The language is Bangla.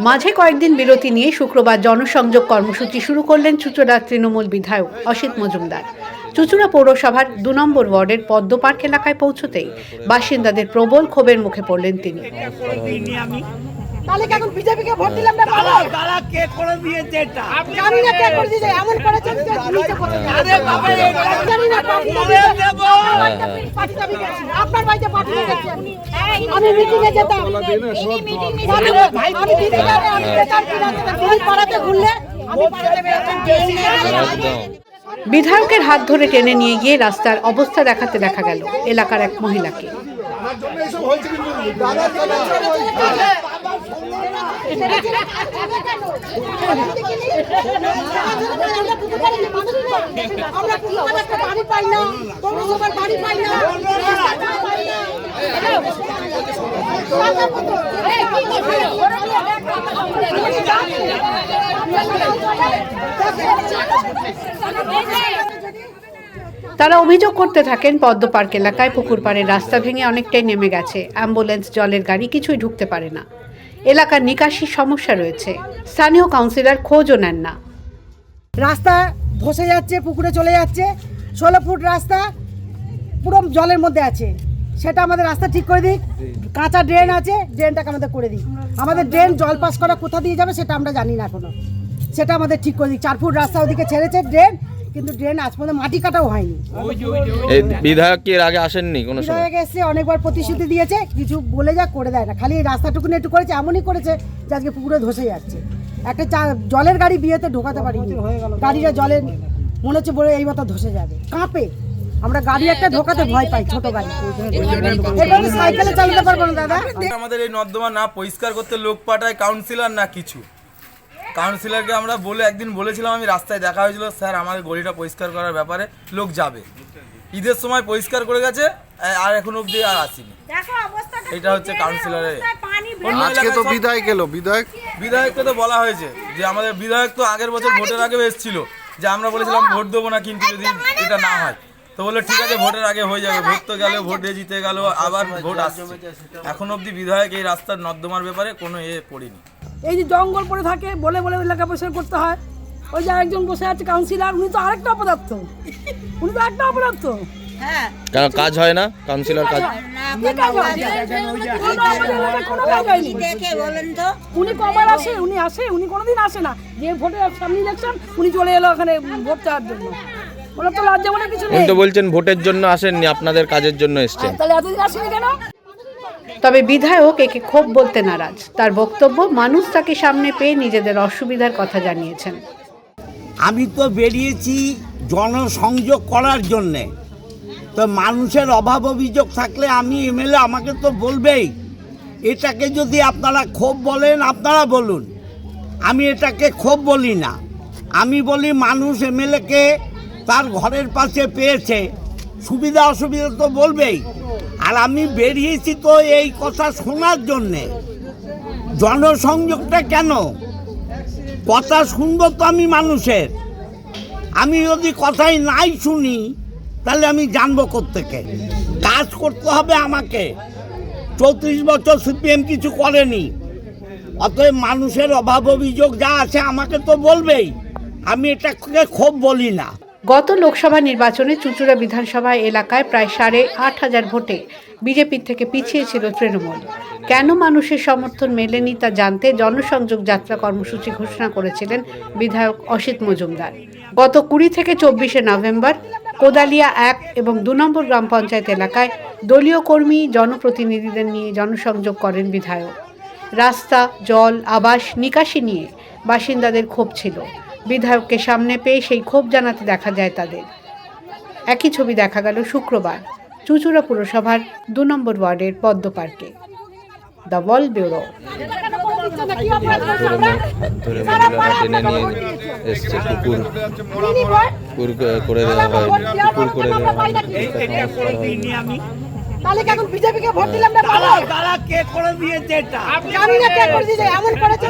মাঝে কয়েকদিন বিরতি নিয়ে শুক্রবার জনসংযোগ কর্মসূচি শুরু করলেন চুঁচুড়ার তৃণমূল বিধায়ক অসিত মজুমদার। চুঁচুড়া পৌরসভার ২ নম্বর ওয়ার্ডের পদ্ম পার্ক এলাকায় পৌঁছতেই বাসিন্দাদের প্রবল ক্ষোভের মুখে পড়লেন তিনি। বিধায়কের হাত ধরে টেনে নিয়ে গিয়ে রাস্তার অবস্থা দেখাতে দেখা গেল এলাকার এক মহিলাকে। তারা অভিযোগ করতে থাকেন পদ্ম পার্ক এলাকায় পুকুর পাড়ের রাস্তা ভেঙে অনেকটাই নেমে গেছে, অ্যাম্বুলেন্স জলের গাড়ি কিছুই ঢুকতে পারে না, এলাকার নিকাশির সমস্যা রয়েছে, স্থানীয় কাউন্সিলর খোঁজও নেন না। রাস্তা ধসে যাচ্ছে, পুকুরে চলে যাচ্ছে, 16 ফুট রাস্তা পুরো জলের মধ্যে আছে, সেটা আমাদের রাস্তা ঠিক করে দিক। কাঁচা ড্রেন আছে, ড্রেনটাকে আমাদের করে দিক। আমাদের ড্রেন জল পাস করা কোথা দিয়ে যাবে সেটা আমরা জানি না এখনো, সেটা আমাদের ঠিক করে দিক। 4 ফুট রাস্তা ওদিকে ছেড়েছে ড্রেন, কিন্তু ড্রেন আজ পর্যন্ত মাটি কাটাও হয়নি। বিধায়ক কি এর আগে আসেননি? কোনো সময় বিধায়ক এসে অনেকবার প্রতিশ্রুতি দিয়েছে, কিছু বলে যা করে দেয় না, খালি এই রাস্তাটুকুনি একটু করেছে, এমনই করেছে যে আজকে পুকুরে ধসে যাচ্ছে। একটা জলের গাড়ি বিয়েতে ঢোকাতে পারিনি, গাড়িটা জলের মনে হচ্ছে বলে এই মতো ধসে যাবে, কাঁপে। আমরা গাড়ি একটা ঢোকাতে ভয় পাই, ছোট গাড়ি, সাইকেলে চালাতে পারবো না দাদা। আমাদের এই নর্দমা না পরিষ্কার করতে লোক পাঠায় কাউন্সিলর না কিছু। কাউন্সিলরকে আমরা একদিন বলেছিলাম, আমি রাস্তায় দেখা হয়েছিল, স্যার আমাদের গলিটা পরিষ্কার করার ব্যাপারে লোক যাবে, ঈদের সময় পরিষ্কার করে গেছে, আর এখন অবধি আর আসেনি। এটা হচ্ছে কাউন্সিলরের। আজকে তো বিধায়ক এলো, বিধায়ককে তো বলা হয়েছে যে আমাদের বিধায়ক তো আগের বছর ভোটের আগে এসেছিল, যে আমরা বলেছিলাম ভোট দেবো না, কিন্তু যদি এটা না হয় তো বলে ঠিক আছে ভোটের আগে হয়ে যাবে। ভোট তো গেল, ভোটে জিতে গেল, আবার ভোট আসছে, এখন অবধি বিধায়ক এই রাস্তার নর্দমার ব্যাপারে কোনো পড়েনি। এই যে জঙ্গল পড়ে থাকে বলে বলে এলাকা পরিষ্কার করতে হয়। ওই যে একজন বসে আছে কাউন্সিলর, উনি তো আরেকটা অপদার্থ, উনি তো একটা অপদার্থ। কেন কাজ হয় না? কাউন্সিলর কাজ উনি কবার আসে? উনি কোনোদিন আসে না। যে ভোটের সামনে ইলেকশন উনি চলে এলো এখানে ভোট চাওয়ার জন্য। ওরা তো লজ্জা বলে কিছু নেই। উনি তো বলছেন ভোটের জন্য আসেননি, আপনাদের কাজের জন্য এসেছেন। তাহলে এতদিন আসেনি কেন? তবে বিধায়ক একে ক্ষোভ বলতে নারাজ। তার বক্তব্য, মানুষ তাকে সামনে পেয়ে নিজেদের অসুবিধার কথা জানিয়েছেন। আমি তো বেরিয়েছি জনসংযোগ করার জন্যে, তো মানুষের অভাব অভিযোগ থাকলে আমি এমএলএ, আমাকে তো বলবেই। এটাকে যদি আপনারা ক্ষোভ বলেন আপনারা বলুন, আমি এটাকে ক্ষোভ বলি না। আমি বলি মানুষ এমএলএকে তার ঘরের পাশে পেয়েছে, সুবিধা অসুবিধা তো বলবেই। আর আমি বেরিয়েছি তো এই কথা শোনার জন্যে। জনসংযোগটা কেন? কথা শুনবো তো আমি মানুষের। আমি যদি কথাই নাই শুনি তাহলে আমি জানবো কোত্থেকে? কাজ করতে হবে আমাকে। 34 বছর সিপিএম কিছু করেনি, অতএব মানুষের অভাব অভিযোগ যা আছে আমাকে তো বলবেই। আমি এটাকে ক্ষোভ বলি না। গত লোকসভা নির্বাচনে চুঁচুড়া বিধানসভা এলাকায় প্রায় 8,500 ভোটে বিজেপির থেকে পিছিয়ে ছিল তৃণমূল। কেন মানুষের সমর্থন মেলেনি তা জানতে জনসংযোগ যাত্রা কর্মসূচি ঘোষণা করেছিলেন বিধায়ক অসিত মজুমদার। গত 20 থেকে 24 নভেম্বর কোদালিয়া 1 এবং 2 নম্বর গ্রাম পঞ্চায়েত এলাকায় দলীয় কর্মী জনপ্রতিনিধিদের নিয়ে জনসংযোগ করেন বিধায়ক। রাস্তা, জল, আবাস, নিকাশি নিয়ে বাসিন্দাদের ক্ষোভ ছিল। বিধায়ককে সামনে পেয়ে সেই ক্ষোভ জানাতে দেখা যায় তাদের। একই ছবি দেখা গেল শুক্রবার চুঁচুড়া পুরসভার 2 নম্বর ওয়ার্ডের পদ্ম পার্কে। The world bureau. তাহলে কি এখন বিজেপিকে ভোট দিলাম না? কে করে দিয়েছে এটা? জানি না কে করে দিয়েছে, এমন করেছে